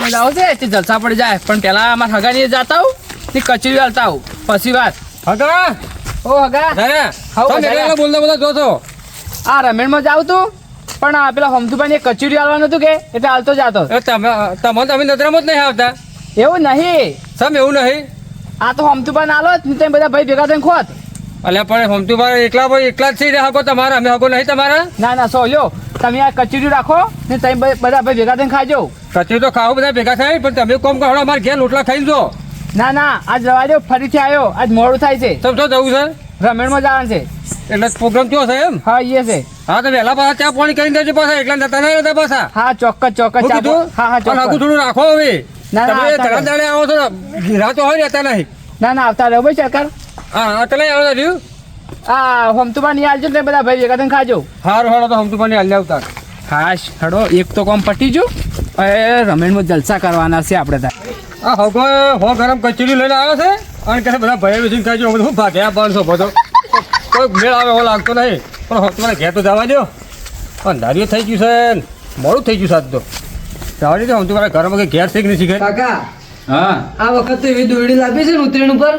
રમેણમાં જાવ છે તે જલસા પડી જાય પણ પેલા અમારા હગાની જાતા આવું તે કચેરી હાલતા આવું પછી વાત હગા ઓ હગા બોલતા જો છો આ રમેણમાં જાવ તું પણ આ પેલા હમતુભાઈ કચેરી હાલવાનું હતું કે એટલે હાલતો જાતો તમે નજરામાં જ નહીં આવતા એવું નહીં સમ એવું નહીં આ તો હમતુભાઈ હાલો તમે બધા ભાઈ ભેગા થઈને ખોત અલ્યા પણ હમતુભાઈ એકલા જ થઈ રહ્યા હકો તમારા અમે હકો નહીં તમારા ના સો લ્યો તમે આ કચેરી રાખો ને તમે બધા ભાઈ ભેગા થઈને ખાજો કચેરી તો ખાવું બધા ભેગા થાય પણ તમે કોમ કરો અમારે ઘેર લોટલા ખાઈ જો ના આજ રવા દો ફરીથી આવ્યો આજ મોડું થાય છે તમે તો જવું છે રમેણમાં જવાનું છે એટલે પ્રોગ્રામ કયો છે એમ હા એ છે હા તો વહેલા પાછા ચા પાણી કરી દેજો પાછા એકલા જતા નહીં રહેતા પાછા હા ચોક્કસ હા થોડું રાખો હવે ના તમે દાડે આવો છો રાતો હોય રહેતા નહીં ના આવતા રહો ભાઈ સરકાર હા એટલે આવતા રહ્યું આ હમતુભાઈ ની હાલજો ને બધા ભાઈ ભેગા થઈને ખાજો હારું હાલો તો હમતુભાઈ હાલ આવતા હા હડો એક તો કામ પટી જો રમેણમાં જલસા કરવાના છે આપણે ત્યાં હા હગો હો ગરમ કચેરી લઈને આવ્યો છે અને કહે બધા ભાઈ બેસીને ખાજો બધું ભાગ્યા બાંધશો બધો કોઈ મેળ આવે એવો લાગતો નહીં પણ તમારે ઘેર તો જવા દો અંધારીઓ થઈ ગયું છે મોડું થઈ ગયું સાત તો જવા દે હું તમારા ઘરમાં કંઈ ઘેર શીખ નહીં શીખે કાકા હા આ વખત તો એવી દોરડી લાવી છે ને ઉત્તરાયણ ઉપર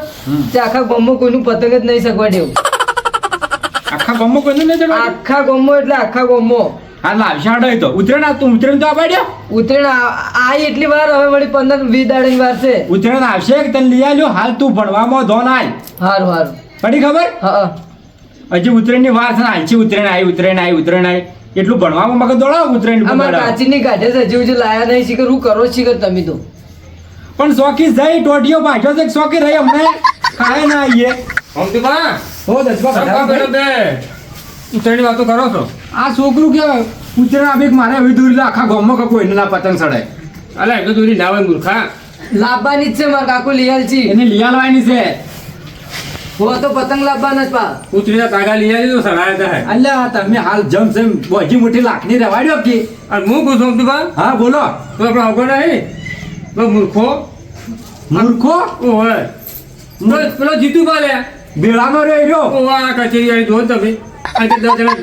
તે આખા ગામમાં કોઈનું પતંગ જ નહીં સગવાડ્યું આખા ગામમાં કોઈને નહીં જવા આખા ગામમાં એટલે આખા ગામમાં હા લાવશાડો તો ઉતરેણ તું ઉતરેણ તો આપાડ્યો ઉત્તરાયણ આ એટલી વાર હવે વળી 15-20 દાડાની વાર છે ઉતરેણ આવશે કે તને લઈ આવ્યો હાલ તું ભણવામાં ધોન આય હારું પડી ખબર હા હજી ઉતરેણની વાર છે ને હાલથી ઉતરેણ આવી એટલું ભણવામાં મગજ દોડાવ ઉતરેણ અમારા કાચીની કાઢે છે હજી હજી લાયા નહીં શીખર હું કરો શીખર તમે તો પણ શોખી જઈ ટોટીઓ પાછો છે શોખી રહી અમને ખાય ના આવીએ હો દસવા ઉતરેણની વાતો કરો છો આ છોકરું કેવાય ઉતરેણ આપી મારે હવે દૂર આખા ગામમાં કોઈ ના પતંગ ચડાય અલા એટલે દૂરી ના હોય મૂર્ખા લાવવાની જ છે મારા કાકુ લીયાલ છે એને લીયાલવાની છે હો તો પતંગ લાવવાના જ પા ઉતરીના તાગા લીયા તો સડાયા હતા અલ્યા તમે હાલ જમ જેમ બોજી મોટી લાખની રવાડ્યો કે અને હું પૂછું તું હા બોલો તો આપણે હગો નહીં તો મૂર્ખો ઓહે પેલો જીતુ બાલે બેળાનો રહ્યો ઓવા કચેરી આવી જો તમે આ તો 10 જણા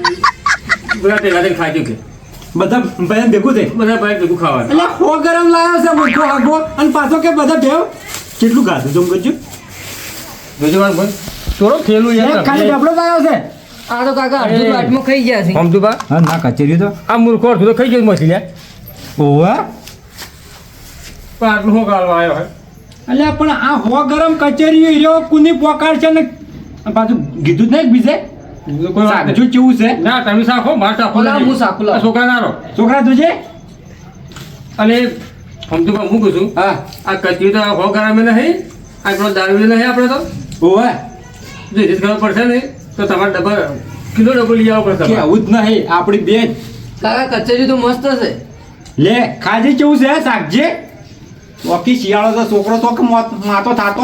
બધા ભેગા થઈને ખાજો કે બધા ભાઈ ભેગું થઈ બધા ભાઈ ભેગું ખાવા એટલે હો ગરમ લાવ્યો છે મૂર્ખો હગો અને પાછો કે બધા ભેવ કેટલું ખાધું જમ કરજો જોજો વાત બોલ થોડો ખેલું યાર ખાલી ડબલો આવ્યો છે આ તો કાકા અડધું વાટમાં ખાઈ ગયા છે હમદુબા હા ના કચેરી તો આ મૂર્ખો અડધું તો ખાઈ ગયો મછી લે ઓવા પણ આટલું હું ગાળવા આવ્યો હે અલ્યા પણ આ હો ગરમ કચેરી રહ્યો કુની પોકાર છે ને પાછું કીધું જ નહીં બીજે સાચું કેવું છે ના તમે સાખો માર સાખો હું સાખુલા છોકરા નારો છોકરા તુજે અને હમદુબા હું કહું છું હા આ કચેરી તો હો ગરમ નહીં આપણો દારૂ નહીં આપણે તો ઓવા જો રીત ખબર પડશે ને તો તમારે ડબલ લઈ આવવો પડશે આવું જ નહીં આપણી બેન કાકા કચેરી તો મસ્ત છે લે ખાજી કેવું છે શાકજી ઓકી શિયાળો તો છોકરો તો માતો થાતો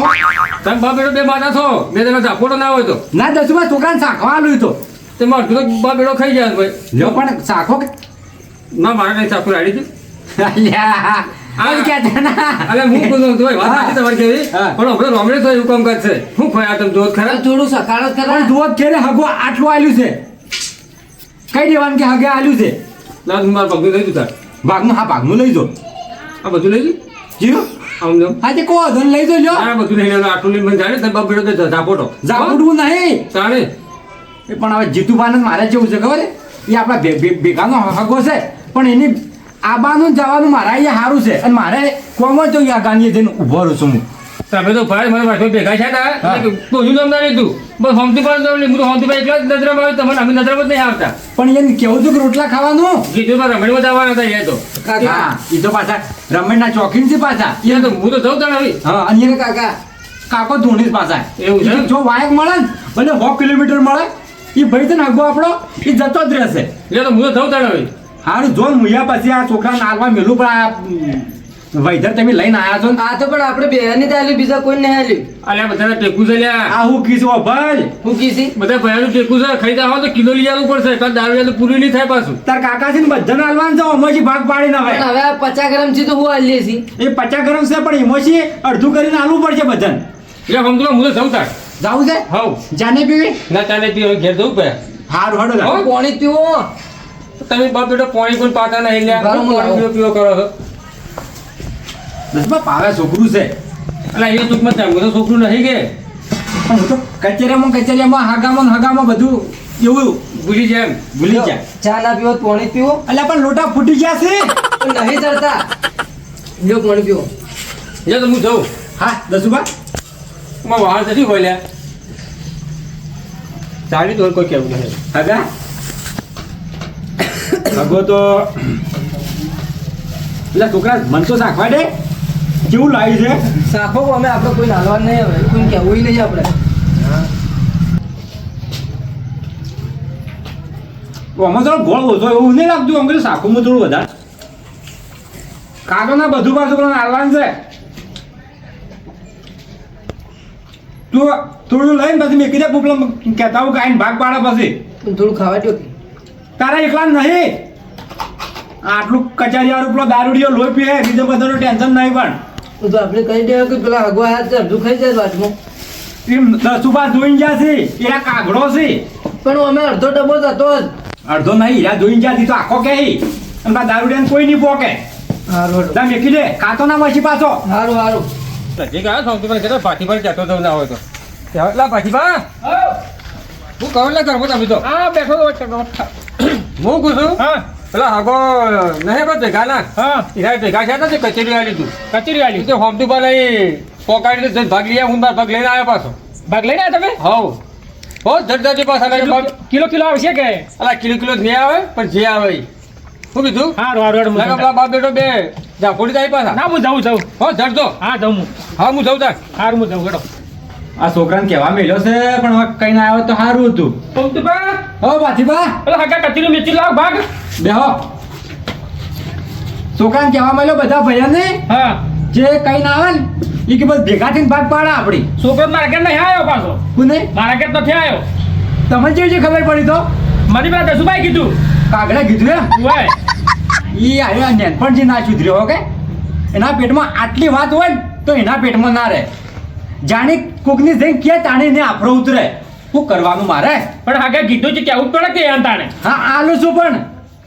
તમે બાપ બેડો બે માતા છો બે તમે ઝાપોટો ના હોય તો ના દસમાં છોકરાને શાખવા આલું તો તમે અડધો બાપ બેડો ખાઈ જાય ભાઈ લ્યો પણ શાખો ના મારે કઈ શાખું રાડી છે અલે હું બોલું તો વાત સાચી તમારી કેવી પણ આપણે રોમડે તો એવું કામ કરશે હું ખોયા તમે જોત ખરા થોડું સકાળત પણ જોત કે હગો આટલું આલ્યું છે કઈ દેવાનું કે હગે આલ્યું છે ના હું મારા ભાગનું લઈ જતા ભાગનું હા ભાગનું લઈ જો આ બધું લઈ જીરો આમ આજે કો ધન લઈ જો લ્યો આ બધું લઈ લેવાનું આટલું લઈને જાણે તમે બાપ બેડો તો ઝાપોટો ઝાપોટવું નહીં તાણે એ પણ હવે જીતુબાને મારે જેવું છે ખબર એ આપણા ભેગાનો હગો છે પણ એની આબાનું જવાનું મારા અહીંયા સારું છે અને મારે કોમ જ તો ગાંધી જઈને ઉભો રહું છું હું તમે તો ભાઈ મને પાછો ભેગા છે ને કોઈ નામ ના લીધું બસ હમતી પણ હમતી એકલા જ નજરામાં આવે તમને અમે નજરામાં જ નહીં આવતા પણ એને કેવું છું કે રોટલા ખાવાનું કીધું રમણીમાં જવાના હતા એ તો હા એ તો પાછા રમણના ચોકીન છે પાછા એ તો હું તો જઉં તાણ હવે હા અને એને કાકો ધોણી પાછા એવું છે જો વાયક મળે ને ભલે 100 કિલોમીટર મળે એ ભાઈ છે ને આગો આપણો એ જતો જ રહેશે એટલે તો હું તો જઉં તાણ હવે હારું જો મુયા પછી આ છોકરાને આલવા મેલું પણ આ વૈધર તમે લઈને આયા છો આ તો પણ આપણે બેહની તાલી બીજા કોઈ નહીં આલ્યું અલ્યા બધાને ટેકું છે લ્યા આ હું કીધું ભાઈ હું કીધી બધા ભાઈનું ટેકું છે ખરીદા હોય તો કિલો લઈ આવવું પડશે તો દારૂ તો પૂરું નહીં થાય પાછું તાર કાકા છે ને બધાને આલવાન જાવ અમોજી ભાગ પાડી ના પણ હવે 50 ગ્રામ છે તો હું આલીએ છી એ 50 ગ્રામ છે પણ એમોજી અડધું કરીને આલવું પડશે બધાને એટલે હમ તો હું તો જઉં તાર જાવું છે હવ જાને પીવી ના ચાને પીવી ઘેર જવું પડે હારું હડો પાણી પીવો તમે બાપ બેટો પાણી કોઈ પાતા નહીં લ્યા પીવો કરો છો દસમાં પાવે છોકરું છે એટલે એ દુઃખમાં થાય હું તો છોકરું નહીં કે પણ હું તો કચેરીમાં હગામાં બધું એવું ભૂલી જાય એમ. ભૂલી જાય ચા ના પીવો તો પાણી પીવો એટલે પણ લોટા ફૂટી ગયા છે પણ નહીં ચડતા લ્યો પાણી પીવો જા તો હું જાઉં હા દસુબા માં બહાર નથી હોય લ્યા ચાલી તો કોઈ કેવું નહીં હગા હગો તો એટલે છોકરા મન તો શાખવા દે કેવું લાવી છે સાખો અમે આપણે કોઈ નાલવા નહીં હવે કોઈ કહેવું નહીં આપણે આમાં થોડો ગોળ ઓછો એવું નહીં લાગતું આમ પેલું શાખુમાં થોડું વધારે કાકો ના બધું પાછું પેલા નાલવાનું છે તું થોડું લઈને પછી મેકી દે પૂપલા કહેતા હું કાંઈ ભાગ પાડે પછી પણ થોડું ખાવા દો કે તારા એકલા નહીં આટલું કચારી વાળું પેલો દારૂડિયો લોહી પીએ બીજો બધાનું ટેન્શન નહીં પણ તો આપણે કહી દેવા કે પેલા અગવા હાથ છે અડધું ખાઈ જાય વાતમાં એમ દસુબા જોઈને ગયા છે એરા કાગડો છે પણ અમે અડધો ડબ્બો જ હતો જ અડધો નહીં હીરા જોઈને ગયા તો આખો કે અને બા દારૂડિયાને કોઈ નહીં પોકે હારું તા મેકી દે કાતો ના પછી પાછો હારું હારું નજીક આવ્યો સૌથી પહેલા કહેતો પાછી પર જતો તો ના હોય તો એટલા પાછી બા હું કહું લે કરવો તમે તો હા બેઠો તો હું કહું છું હા પેલા હાગો નહીં બસ ભેગા ના હા હીરા ભેગા છે ને કચેરી વાળી તું કચેરી વાળી તો હોમથી પેલા એ પોકાડી દે ભાગ લઈ હું ભાગ લઈને આવ્યો પાછો ભાગ લઈને આવ્યા તમે હવ હો જડજાજી પાછા કિલો આવશે કે અલા કિલો જ નહીં આવે પણ જે આવે ઈ. શું કીધું હારું હારું હારું, હું લાગે જાઉં. પેલા બાપ બેટો બે ઝાપોડી જાય પાછા ના હું જાઉં હો જડજો હા જાઉં હું હા હું જાઉં તાર હારું હું જાઉં હેડો આ છોકરાને કહેવા મેલ્યો છે પણ હવે કઈ ના આવ્યો તો સારું હતું પંક્તિબા હો બાથીબા પેલા હગા કચેરી મેચી લાવ ભાગ બેહો છોકરાને કહેવા મળ્યો બધા ભૈયાને હા જે કઈ ના આવે ને એ કે બસ ભેગા થઈને ભાગ પાડા આપણી છોકરો મારા ઘેર નહીં આવ્યો પાછો કોને મારા ઘેર નથી આવ્યો તમને જેવી ખબર પડી તો મને પેલા દસુભાઈ કીધું કાગડા કીધું એમ હોય ઈ આવ્યા નેનપણજી ના સુધર્યો કે એના પેટમાં આટલી વાત હોય ને તો એના પેટમાં ના રહે જાણે કોકની જઈને કે તાણે ને આફરો ઉતરે શું કરવાનું મારે પણ આગળ કીધું છે કેવું જ પડે કે એમ તાણે હા આલુ છું પણ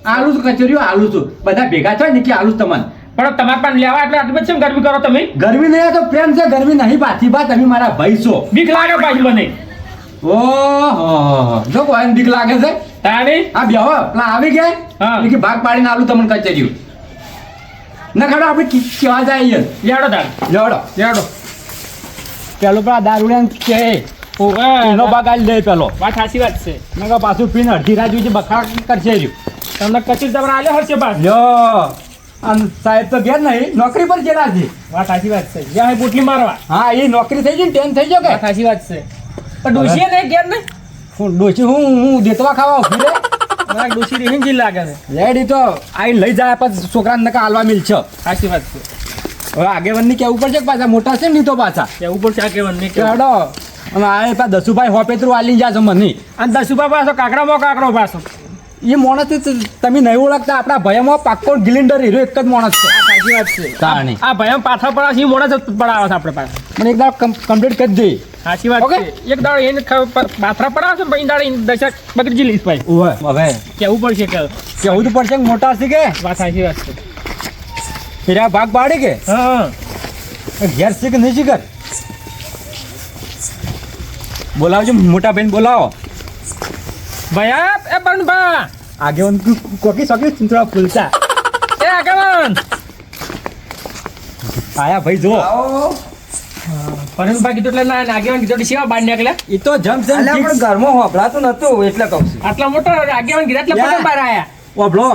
આલુ છું કચેરીઓ આલુ છું બધા ભેગા થાય ને કે આલુ તમને પણ તમારે પણ લેવા એટલે આટલી બધી કેમ ગરમી કરો તમે ગરમી નહીં આ તો પ્રેમ છે ગરમી નહીં બાથી બા તમે મારા ભાઈ છો બીક લાગે પાછી મને ઓહો જો કોઈ બીક લાગે છે તાણે આ બેહો પેલા આવી ગયા હા. એ કે ભાગ પાડીને આલુ તમને કચેરીઓ ના ખડો આપણે કેવા જાય લેડો તાણ લેવડો લેડો પેલો પેલા દારૂડિયાને કે એનો ભાગ આલી દે પેલો વાત સાચી વાત છે નકા પાછું પીને અડધી રાત સુધી બખાડ કરશે રહ્યું તમને કચેરી તમારે આલ્યો હશે પાછ લ્યો આમ સાહેબ તો ઘેર નહીં નોકરી પર ગયેલા છે વાત સાચી વાત છે જ્યાં પોટલી મારવા હા એ નોકરી થઈ ગઈ ને ટેન થઈ ગયો કે વાત સાચી વાત છે પણ ડોશીએ નહીં ઘેર નહીં હું ડોશી હું દેતવા ખાવા ઉભી રે મારા ડોશી રેહીને જી લાગે છે રેડી તો આઈ લઈ જાય પછી છોકરાને નકા હાલવા મિલ છે સાચી વાત છે હવે આગેવનની કેવું પડશે કે પાછા મોટા છે ને નહીં તો પાછા કેવું પડશે આ કેવાનું નહીં કેવું કેડો અને આ પા દસુભાઈ હોપેતરું આલી જાય છે મને અને દસુભા પાછો કાકડામાં કાકડો પાછો એ માણસ તમે નહીં ઓળખતા આપણા ભયમાં પાક્કો ગિલિન્ડર હીરો એક જ માણસ છે આ સાચી વાત છે તાણી. આ ભયમ પાછા પડાશે એ મોડા જ પડાવે છે આપણે પાસે મને એક દાડો કમ્પ્લીટ કરી દે સાચી વાત Okay. છે એક દાડો એને પાથરા પડાવશે પછી દાડો એને દશક બગડી લઈશ ભાઈ ઓવે હવે કેવું પડશે કે કેવું તો પડશે કે મોટા છે કે વાત સાચી વાત છે હીરા ભાગ પાડે કે હા ઘેર છે કે નહીં શીખર બોલાવજો મોટા બેન બોલાવો ભયા એ બનભા આગેવન કોકી સોકી થોડા ફૂલતા એ આગેવાન આયા ભાઈ જો પરણભા કીધું એટલે ના આગેવાન કીધું એટલે શેવા બાર નીકળ્યા એ તો જમ છે અલ્યા પણ ઘરમાં હોભળાતું નતું એટલે કહું છું આટલા મોટો આગેવાન કીધા એટલે યા. પરણભા આયા ઓબળો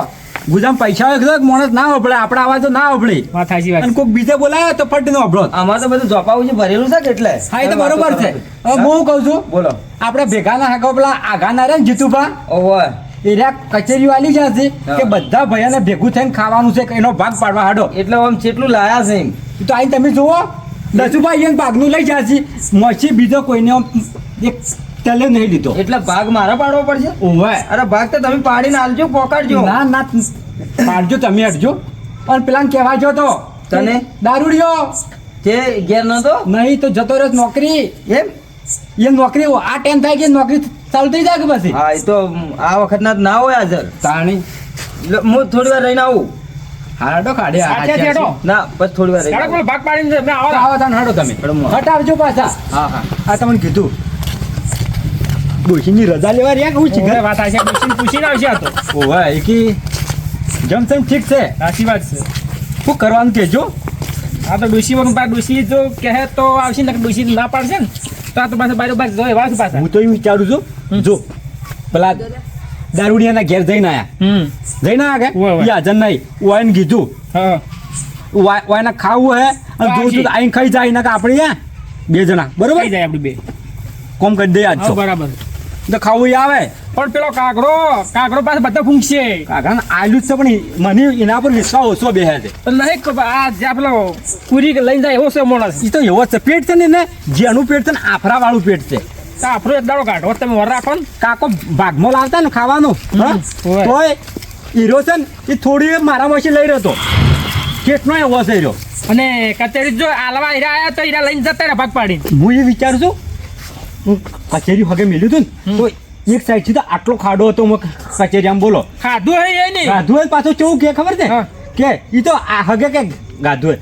ગુજામ પૈસા હોય તો માણસ ના ઓબળે આપણા આવા તો ના ઓબળે વાત સાચી વાત અને કોઈક બીજે બોલાવે તો ફટ નો ઓબળો આમાં તો બધું જોપાવું છે ભરેલું છે કે એટલે હા એ તો બરોબર છે હવે હું કહું છું બોલો આપણે ભેગા ના હાકો પેલા આગા ના રે ને જીતુભા ઓવે એરિયા કચેરીઓ આલી જાય છે હા. કે બધા ભાઈઓને ભેગું થઈને ખાવાનું છે કે એનો ભાગ પાડવા હાડો એટલે આમ કેટલું લાયા છે એમ તો આઈને તમે જુઓ દસુભાઈ એને ભાગનું લઈ જાય છે મછી બીજો કોઈને આમ એક તલે નહીં લીધો એટલે ભાગ મારા પાડવો પડશે ઓવે અરે ભાગ તો તમે પાડીને આલજો પોકાડજો ના ના પાડજો તમે હટજો પણ પેલાને કહેવા જો તો તને? દારૂડિયો તે ઘેર નતો નહીં તો જતો રહ્યો નોકરી એમ એ નોકરી આ ટાઈમ થાય કે નોકરી ચાલુ થઈ જાય કે પછી હા એ તો આ વખત ના હોય હાજર તાણી એટલે હું થોડી વાર રહીને આવું હાડો કાઢે સાચે છે હેડો. ના બસ થોડી વાર રહી ચાલો જાઓ. પેલો ભાગ પાડીને તમે આવો આવો તાન હેડો તમે હટાવજો પાછા હા હા આ તમને કીધું ડોશીની રજા લેવા રહ્યા કે હું ઓવે, ચીકર વાત આવશે પૂછીને આવશે આ તો ઓવે એકી જમસમ ઠીક છે સાચી વાત છે શું કરવાનું કહેજો આ તો ડોશી વગર પાછા ડોશી જો કહે તો આવશે ને ડોશી ના પાડશે ને તો આ તો પાછા બાજુ બાજુ જોઈએ વાત પાછા હું તો એમ વિચારું છું જો પેલા દારૂડિયાના ઘેર જઈને આયા જઈને આયા ઓવે, ઓવે. કે હાજર નહીં ઓયને કીધું હા ઓયને ખાવું હે અને હા, જોતું તો આઈને ખાઈ જાય ના આપણે અહીંયા બે જણા બરોબર થઈ જાય આપણે બે કોમ કરી દે આજ હા તો બરાબર તો ખાવું ય આવે પણ પેલો કાગડો પાસે બધા ફૂંકશે કાકા આયલું જ છે પણ મને એના પર વિશ્વાસ ઓછો બેહે છે તો નહીં કે આ જ્યાં પેલો પૂરી લઈને જાય એવો છે માણસ એ તો એવો જ છે પેટ છે ને જેનું પેટ છે ને આફરા વાળું પેટ છે તો આપણો એક દાડો કાઢો તમે વર રાખો ને કાકો ભાગમાં લાવતા ને ખાવાનું હા હોય. તોય હીરો છે ને એ થોડી મારા માંથી લઈ રહ્યો હતો કેટલનો એવો છે હીરો અને કચેરી જો આલવા હીરા આયા તો હીરા લઈને જતા રહ્યા ભાગ પાડીને હું એ વિચારું છું હું કચેરી હગે મેલ્યું હતું ને તો એક સાઈડથી તો આટલો ખાડો હતો હું કચેરી આમ બોલો ખાધું હે એ નહીં ગાધું હોય પાછો કેવું કે ખબર છે હા. કે એ તો આ હગે કે ગાધું હોય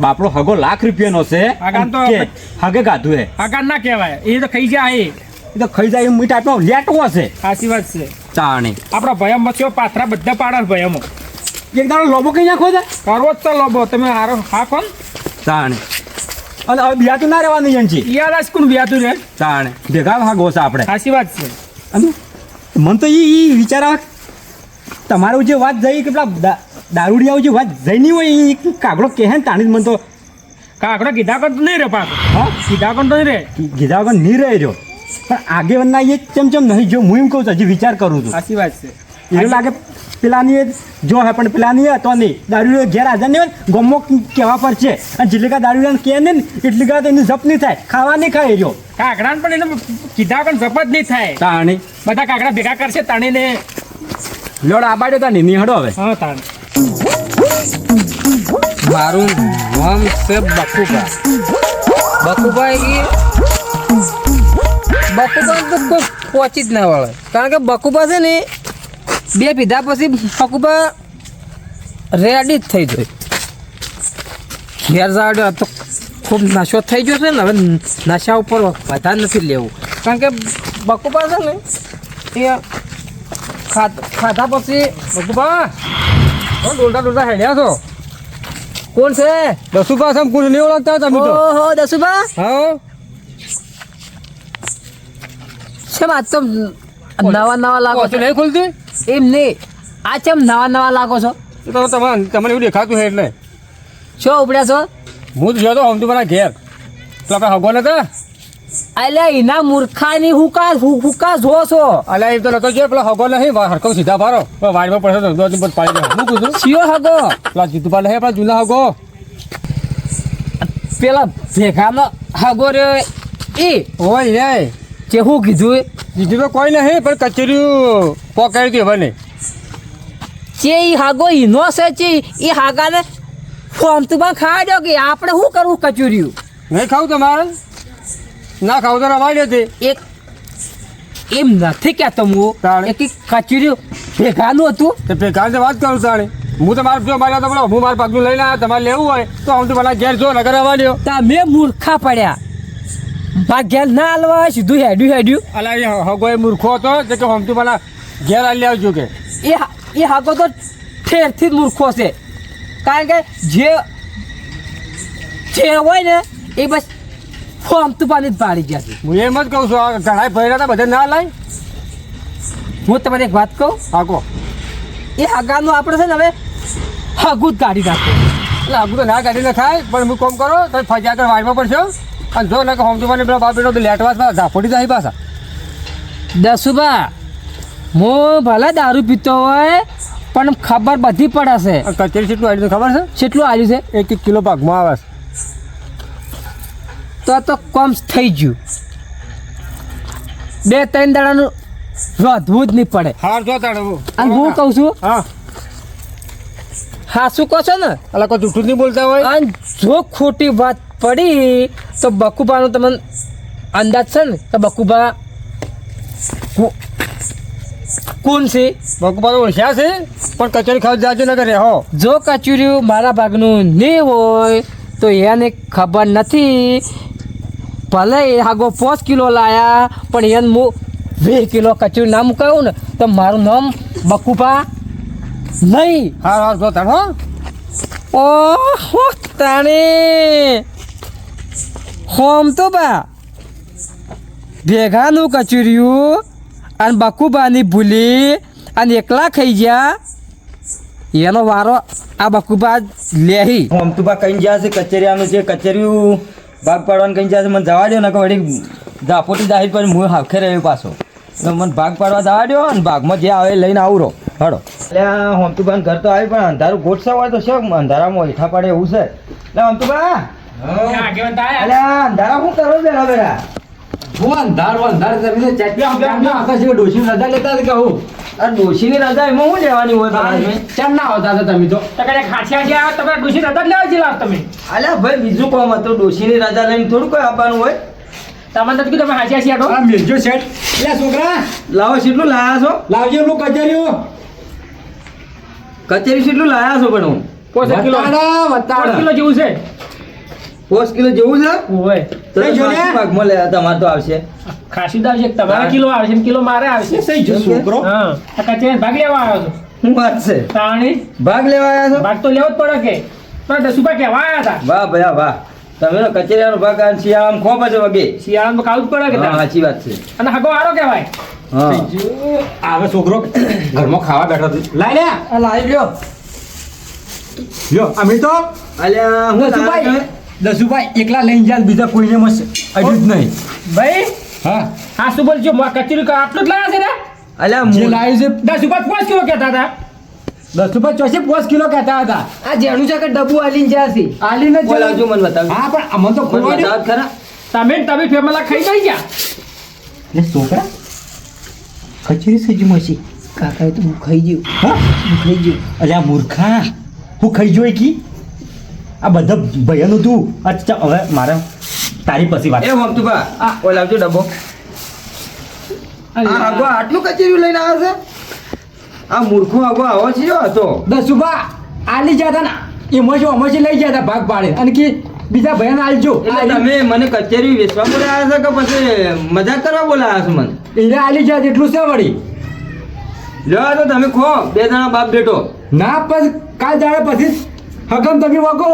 બાપડો હગો ₹1,00,000 છે હગાન તો કે હગે ગાધું હે આકાર ના કહેવાય એ તો ખાઈ જાય એ તો ખાઈ જાય એમ ટાઈપનો લેટવો છે સાચી વાત છે ચાણી આપણા ભયમ મચ્યો પાથરા બધા પાડા ભયમો એક દાડો લોબો કઈ નાખો છે કરવો જ તો લોબો તમે હારો હાકો ને ચાણી અને હવે બિયા તો ના રહેવાનું જણજી યાર આજ કોણ વ્યાતું રે ચાણે ભેગા હાગો છે આપણે સાચી વાત છે અને મને તો ઈ વિચાર આવે તમારું જે વાત જઈ કે પેલા દારૂડિયાઓ જે વાત જઈ નહીં હોય એ કાગડો કહે ને તાણી જ મને તો કાકડો કીધા કરતો નહીં રે પાછો હા કીધા કરતો નહીં રે કીધા વગર નહીં રહી રહ્યો પણ આગેવાનના એ ચમચમ નહીં જો હું એમ કહું છું હજી વિચાર કરું છું સાચી વાત છે એવું લાગે પેલાની એ જો હે પણ પેલાની એ તો નહીં દારૂ ઘેર હાજર નહીં હોય ને ગમો કહેવા પર છે અને જેટલી કા દારૂ કહે ને એટલી કા એની જપ નહીં થાય ખાવા નહીં ખાય રહ્યો કાકડાને પણ એને કીધા કર જપત નહીં થાય તાણી બધા કાકડા ભેગા કરશે તાણીને લોડ આબાડ્યો તા નહીં હડો હવે હા તાણ મારું નામ છે બકુબા બકુબા એ બકુબા તો કોઈ પહોંચી જ ના વળે કારણ કે બકુબા છે ને બે પીધા પછી બકુબા રેડી જ થઈ જાય ઘેર જાડ્યો તો ખૂબ નશો થઈ ગયો છે ને હવે નશા ઉપર વધારે નથી લેવું કારણ કે બકુબા છે ને એ ખાધા પછી બકુબા ડોલતા ડોલતા હેડ્યા છો કોણ છે દસુબા સમ કોણ નહીં ઓળખતા તમે તો ઓહો દસુબા હા શેમ આજ તો નવા નવા લાગો ઓછું છો નહીં ખુલતી એમ નહીં આ ચેમ નવા નવા લાગો છો એ તો તમને એવું દેખાતું છે એટલે શું ઉપડ્યા છો હું તો જોતો હમ મારા ઘેર પેલા આપણે હગો નતા અલ્યા એના મૂર્ખાની હુકા જો છો અલ્યા એ તો નતો જો પેલા હગો નહીં હરકમ સીધા ભારો વાડીમાં પડશે તો દોડ પર પાડી દે હું કીધું સિયો હગો પેલા જીતુભા નહીં પેલા જૂના હગો પેલા ભેગાનો હગો રહ્યો એ હોય રે જે હું કીધું બીજું તો કોઈ નહીં પણ કચેરી પકડી હતી હવે નહીં જે ઈ હાગો ઈનો છે જે એ હાગાને ફોર્મ તું પણ ખાવા દો કે આપણે શું કરવું કચુર્યું નહીં ખાવું તમારે ના ખાવું તો રવાડી હતી એક એમ નથી કહેતો હું તાણે? એક કચુર્યું ભેગાનું હતું તે ભેગા વાત કરું તાણી હું તો મારે જો મારે તો બોલો હું મારા પગનું લઈને આવ્યા તમારે લેવું હોય તો હું તો પેલા ઘેર જો નગર રવાડ્યો તમે મૂર્ખા પડ્યા ભાગ્યા ના હાલવા સીધું હેડ્યું અલા એ હગો એ મૂર્ખો હતો તે કે હમ તું પેલા ઘેર આલી આવજો કે એ હાગો તો ઠેરથી જ મૂર્ખો છે કારણ કે જે હોય ને એ બસ ફોર્મ તુપાની જ પાડી ગયા છે હું એમ જ કહું છું આ ઘણા ભર્યા હતા બધા ના લાય હું તમને એક વાત કહું હાકો એ હાગાનું આપણે છે ને હવે હગું જ કાઢી નાખો એટલે આગું તો ના કાઢીને ખાય પણ હું કોમ કરો તો ફજ્યા આગળ વાડમાં પડશે અને જો ને કે હમ તું મને પેલા બાપીનો તો લેટવાસમાં ઝાપોડી જાય પાછા દસુબા હું ભલે દારૂ પીતો હોય પણ ખબર બધી પડે છે આ કચેરી સીટનું આલ્યું ખબર છે કેટલું આવ્યું છે 1 કિલો ભાગમાં આવે છે તો કોમ થઈ ગયું 2-3 દાડાનું રોધવું જ નહીં પડે હાર જો તાણે અને હું કહું છું હા હા શું કહો છો ને અલા કોઈ જૂઠું જ નહીં બોલતા હોય અને જો ખોટી વાત પડી તો બકુબાનો તમને અંદાજ છે ને તો બકુબા કોણ છે બકુબા તો ઓળખ્યા છે પણ કચોરી ખાવા જાજો ન કરે હો જો કચુર્યું મારા ભાગનું નહીં હોય તો એને ખબર નથી ભલે એ આગો 5 કિલો લાયા પણ એને હું 20 કિલો કચુરી ના મુકાયું ને તો મારું નામ બકુભા નહીં. હા હા જો તાણ હો ઓહો તાણે હોમ તો બા ભેગાનું કચુર્યું અને બકુબાની ભૂલી અને એકલા ખાઈ ગયા એનો વારો આ બકુબા લેહી. આમ તો બા કઈ જ્યાં છે કચેરીયાનું છે કચેરીયું ભાગ પાડવાનું કઈ જ્યાં છે મને જવા દો ને કે વળી ઝાપોટી જાહેર પર હું હાખે રહ્યો પાછો તો મને ભાગ પાડવા જવા દો અને ભાગમાં જે આવે એ લઈને આવરો હડો. એટલે આમ તો ઘર તો આવી પણ અંધારું ગોઠસા હોય તો શું અંધારામાં હેઠા પડે એવું છે એટલે આમ તો બા એટલે અંધારા શું કરો બેલા બેલા હું અંધાર કરીને આકાશ ડોશી રજા લેતા હતા કે હું આ ડોશીની રજા એમાં શું લેવાની હોય તમારે કેમ ના આવતા હતા તમે તો અલ્યા ભાઈ બીજું કોમ હતું ડોશીની રજા લઈને થોડું કોઈ આપવાનું હોય આ મિર્જો શેઠ એટલે છોકરા લાવો કેટલું લાયા છો લાવજો એમનું કચેરીઓ કચેરી કેટલું લાયા છો પણ હું વતાડા 5 કિલો જેવું છે તો લઈ જો ને. ભાગમાં લે તમારે તો આવશે તમારા કિલો આવશે ને કિલો મારે આવશે સહી જો છોકરો હા કચેરી ભાગ લેવા આવ્યો છો શું વાત છે તાણી ભાગ લેવા આવ્યા છો ભાગ તો લેવો જ પડે કે પણ 10 રૂપિયા કહેવા આવ્યા હતા વાહ ભયા વાહ તમે તો કચેરીનો ભાગ આ શિયાળામાં ખોપ છે વગે શિયાળામાં ખાવું જ પડે કે હા તાણ. સાચી વાત છે અને હગો આરો કહેવાય હા આવે છોકરો ઘરમાં ખાવા બેઠો હતો લાઈ લે આ લાવી લ્યો લ્યો અમે તો અલ્યા હું દસુભાઈ લાવ્યો દસુભાઈ એકલા લઈને જાય બીજા કોઈને મસ્ત અડ્યું જ નહીં ભાઈ હા હા શું બોલજો કચેરી આટલું જ લાયા છે ને અલ્યા જે હું લાવ્યું છે 10 રૂપિયા 5 કિલો કહેતા હતા દસુભાઈ ચોથી 5 કિલો કહેતા હતા આ જેણું છે કે ડબ્બુ આલીને જ્યાં છે આલીને જ બોલાવજો મને બતાવજો હા પણ આમાં તો મને ખોલવા દે. બતાવો ખરા તમે ફેમલા ખાઈ ગઈ ગયા એટલે છોકરા કચોરી સજી મસી કાકાએ તો હું ખાઈ ગયું હા હું ખાઈ ગયું અલ્યા મૂર્ખા હું ખાઈ જોઈ કી આ બધા ભયાનું તું અચ્છા હવે મારે તારી પછી વાત એ મમતુભા આ. ઓય લાવજો ડબ્બો આ આગો આટલું કચેરીયું લઈને આવ્યો છે આ મૂર્ખો આગો આવો છે જો હતો દસુભા આલી જતા ને એમાં જો અમારી લઈ જતા ભાગ પાડે અને કે બીજા ભયાને આલજો એટલે તમે મને કચેરી વેચવા બોલાયા છો કે પછી મજાક કરવા બોલાયા છો મને એને આલી જાય એટલું છે વળી લ્યો તો તમે ખો બે જણા બાપ બેટો ના પણ કાલ દાડે પછી હકમ તમે વગો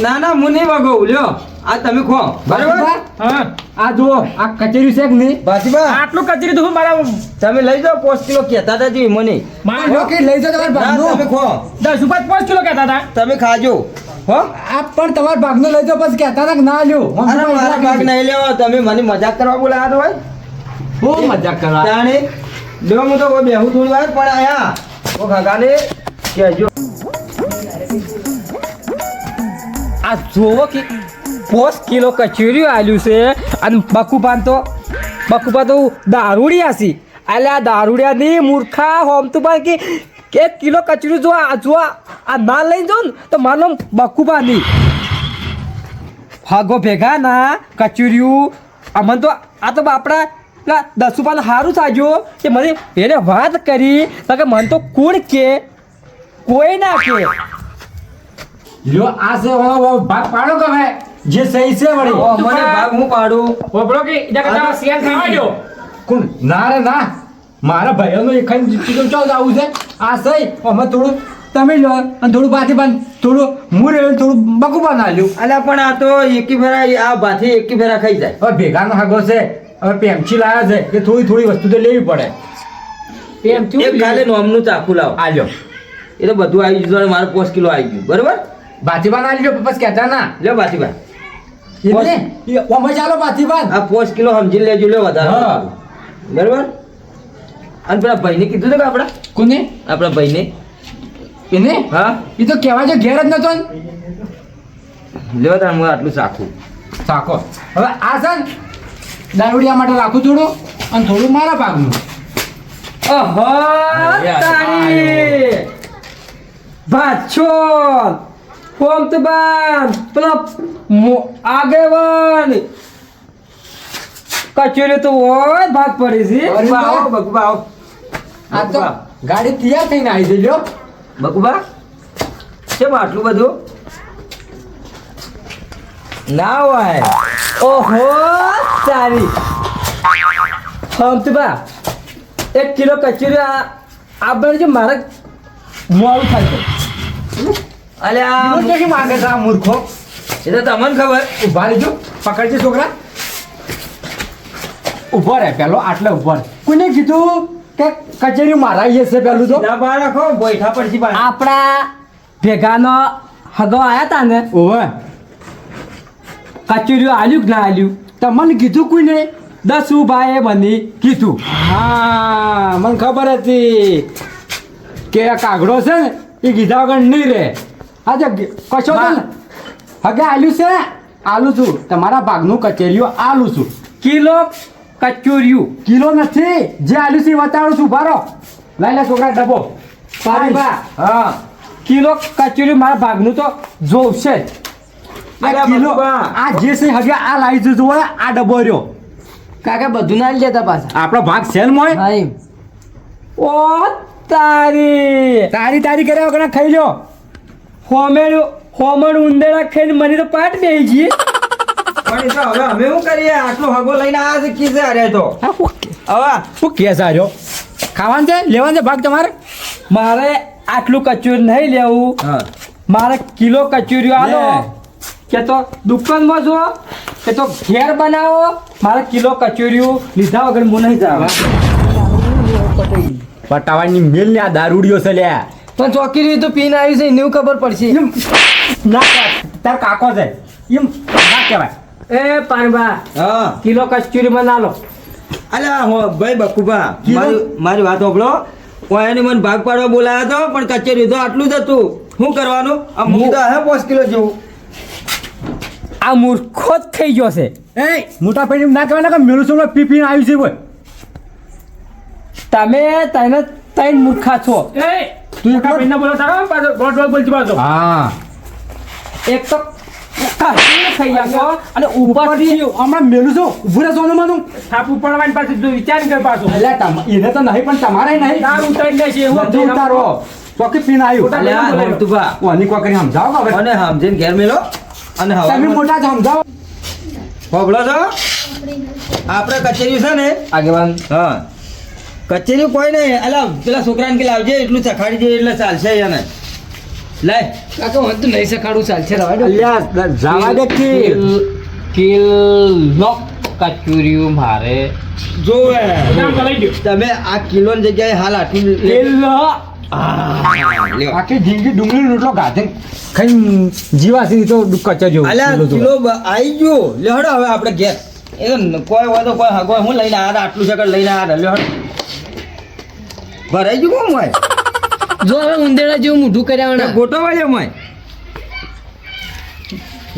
ના ના હું નહીં વાગો લ્યો આ તમે ખો બરાબર હા આ જુઓ આ કચેરી છે કે નહીં ભાતીબા આટલું કચેરી તો હું મારા તમે લઈ જાઓ 5 કિલો કહેતા હતા જી મને મારા ઓકે લઈ જાઓ તમારા ના ભાગનો તમે ખો 10 રૂપિયા 5 કિલો કહેતા હતા તમે ખાજો હો આ પણ તમારા ભાગનો લઈ જાઓ પછી કહેતા હતા કે ના લ્યો અરે મારા ભાગ નહીં લેવો તમે મને મજાક કરવા બોલાયા તો હોય બહુ મજાક કરવા જાણે જો હું તો કોઈ બેહું થોડી વાર પણ આયા ઓ કાકાને કહેજો આ જોવો કે 5 કિલો કચોરી આલ્યું છે અને બકુબાન તો દારૂડિયા છે એટલે આ દારૂડિયા ની મૂર્ખા હોમ તો બાન કે 1 કિલો કચોરી જો આ ના લઈને જાઉં ને તો માનો બકુબા નહીં હાગો ભેગા ના કચોરીયું અમને તો આ તો આપણા પેલા 10 રૂપિયાનું સારું થાજો કે મને એને વાત કરી તો કે મને તો કોણ કે કોઈ ના કે લ્યો આ છે ભાગ પાડો કે હવે જે સહી છે વળી ઓ, મને ભાગ હું પાડું બોબડો કે ઇડા કટા સિયાન ખાવા દો કોણ ના રે ના મારા ભાઈઓનો એક ચીજો ચાલ આવું છે આ સહી અમે થોડું તમે લો અને થોડું બાથી બાંધ થોડું મુરે થોડું બકુબા ના લ્યું અલ્યા પણ આ તો એકી ફેરા આ ભાથી એકી ફેરા ખાઈ જાય હવે ભેગાનો હાગો છે હવે પેમચી લાયા છે કે થોડી વસ્તુ તો લેવી પડે એમ થયું એક ખાલી નોમનું ચાકુ લાવો આ લ્યો એ તો બધું આવી ગયું મારે 5 કિલો આવી ગયું બરોબર બાથી બાન આ લ્યો પછી કહેતા ના લ્યો બાતીબા એટલે ઓમાં ચાલો બાથી બાન આ 5 કિલો સમજી લેજો લ્યો વધારે હા. બરોબર અને પેલા ભાઈને કીધું તો કે કોને આપણા ભાઈને એને હા એ તો કહેવા જો ઘેર જ નતો ને. લ્યો તાર હું આટલું ચાખું સાકો હવે આ છે ને દારૂડિયા માટે રાખું થોડું અને થોડું મારા ભાગનું ઓહો તારી બાછોલ કોમ તો બાન પેલા આગેવાન કચોરી તો હોય ભાગ પડી છે બકુબા આવો બકુબા આવો આ તો ગાડી તૈયાર થઈને આવી જઈ લ્યો. બકુબા કેમ આટલું બધું ના હોય? ઓહો તારી હમતુભા 1 કિલો કચોરી આપણે જો મારે મોડું થાય છે. અલ્યા કિલો ક્યાંથી માંગે છે આ મૂર્ખો? એ તો તમને ખબર. ઊભા રહેજો, પકડજે છોકરા. ઊભો રહે પેલો, આટલે ઊભો રહે. કોને કીધું કે કચેરી મારાઈએ છે પેલું તો? ના બહાર રાખો, બોયઠા પડશે પાછા. આપણા ભેગાનો હગો આયા તા ને, ઓવે કચોરીઓ આલ્યું કે ના આલ્યું? તમને કીધું કોઈને? 10 ભાઈએ બની કીધું. હા મને ખબર હતી કે આ કાગડો છે ને એ કીધા વગર નહીં રહે. આજે કશો તો ને હગે આલ્યું છે, આલું છું તમારા ભાગનું કચેરીઓ આલું છું. કિલો કચોરીયું કિલો નથી, જે આલ્યું છે એ બતાડું છું. ભારો લઈ લે છોકરા ડબ્બો. પારીબા, હા કિલો કચોરી મારા ભાગનું તો જોવશે જ. આ કિલો આ જે છે હગે આ લાવી દીધું હોય આ ડબ્બો રહ્યો. કાકા બધું ના લેતા પાછા. આપણો ભાગ છે ને મોય. ભાઈ ઓ તારી તારી કર્યા વગર ખાઈ લો. હોમણ ઉંદેડા ખાઈને મને તો પાટ બેહી ગઈ. પણ એ તો હવે અમે શું કરીએ? આટલો હગો લઈને આવ્યા છે કીધે અરે તો હવે શું કેસ આવ્યો? ખાવાનું છે, લેવાનું છે ભાગ તમારે? મારે આટલું કચોરી નહીં લેવું, હા મારે કિલો કચોરીઓ આલો. લે. કે તો દુકાનમાં જો કે તો ઘેર બનાવો. મારે કિલો કચોરીઓ લીધા વગર હું નહીં જાવ. પટાવાની મેલ ને આ દારૂડિયો છે લ્યા. પણ ચોકી તો પીને આવી છે એને ખબર પડશે. એમ ના કહેવાય. તાર કાકો છે એમ ના કહેવાય. એ પાનબા હા કિલો કચોરી બના લો. અલ્યા હો ભાઈ બકુબા, મારી વાત સાંભળો. ઓયાને મને ભાગ પાડવા બોલાયા હતો પણ કચેરી તો આટલું જ હતું. શું કરવાનું? આ મૂકી તો હે 5 કિલો જેવું. આ મૂર્ખો જ થઈ ગયો છે. એ મોટા ભાઈ ના કહેવાય ને કે મેલું છું પી પીને આવ્યું છે બોય. તમે તને ત્રણ મૂર્ખા છો. તું હા એક તો ખાઈ જાશો અને ઉપરથી હમણાં મેલું છું ઊભું રહેશો ને માનું. અલ્યા એને તો નહીં પણ તમારે નહીં. બધું ઉતારો. ચોકી પીને આવ્યું. અલ્યા મોટુભા, ઓની કોકરી સમજાવો હવે. અને સમજીને ઘેર મેલો અને તમે હવા મોટા છો સમજાવો. સાંભળો છો? આપણે કચેરી છે ને આગેવાન હા કચેરી કોઈ નહીં. અલા પેલા છોકરાને કે લાવજે એટલું ચખાડી દે એટલે ચાલશે એને. લાય કાકા હું તો નહીં સખાડું ચાલશે રવા દો. અલ્યા જવા દે કે કિલો કચોરીયું મારે જોવે તમે આ કિલોની જગ્યાએ હાલ આટલું કિલો લ્યો. આખી જિંદગી ડુંગળી રોટલો ગાધે ખાઈ જીવાસી તો કચરિયો અલ્યા કિલો આવી ગયો. લ્યો હડો હવે આપણે ઘેર. એ તો કોઈ હોય તો કોઈ હગો હું લઈને આવ્યા આટલું છે લઈને આવ્યા. લ્યો હડો ભરાઈ ગયું કોમ હોય જો હવે ઉંદેડા જેવું મોઢું કર્યા ગોટો વાળ્યો હોય.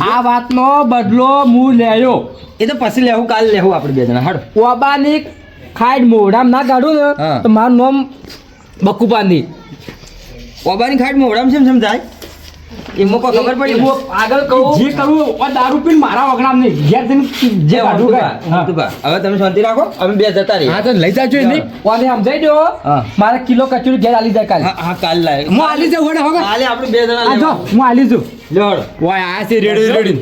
આ વાતનો બદલો હું લેયો. એ તો પછી લેવું, કાલે લેવું આપણે બે જણા. હડો ઓબાની ખાઈડ મોઢામાં ના કાઢું ને હા. તો મારું નામ બકુપાની. ઓબાની ખાટ મોઢામાં કેમ જાય? એમાં કોઈ ખબર પડી? હું આગળ કહું જે કરવું આ દારૂ પીને મારા વગણામ નહીં ઘેર જઈને જે કાઢું મોટુભા, હવે તમે શાંતિ રાખો, અમે બે જતા રહીએ. હા તો લઈ જાજો નહીં. ઓને સમજાઈ દો હા. મારે કિલો કચોરી ઘેર આલી જાય કાલે. હા હા કાલ લાય. હું આલી જાઉં વડે હવે. કાલે આપણે બે જણા આ જો લેવા. હું આલી છું. લ્યો હળો. ઓય આ છે રેડી રેડી.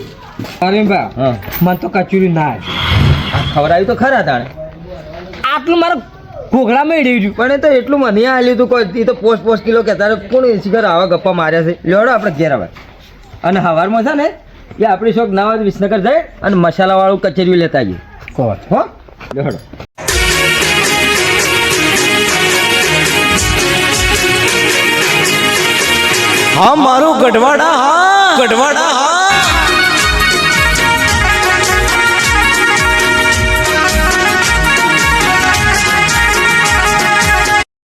અરે બા હા મને તો કચોરી ના આવે. આ ખવડાવ્યું તો ખરા તાણે, આટલું મારે ઘોઘડામાં રહી રહ્યું. પણ એ તો એટલું મને આલ્યું તું કોઈ. એ તો પોસ્ટ કિલો કહેતા હતા. કોણ શિખર આવા ગપ્પા માર્યા છે? લ્યો હળો આપણે ઘેર આવે. અને હવારમાં છે ને એ આપણી શોખ ના હોય વિસનગર જાય અને મસાલાવાળું કચેરીઓ લેતા આવીએ. કોણ હો લ્યો હળો. હા મારું ગઢવાડા હા ગઢવાડા હા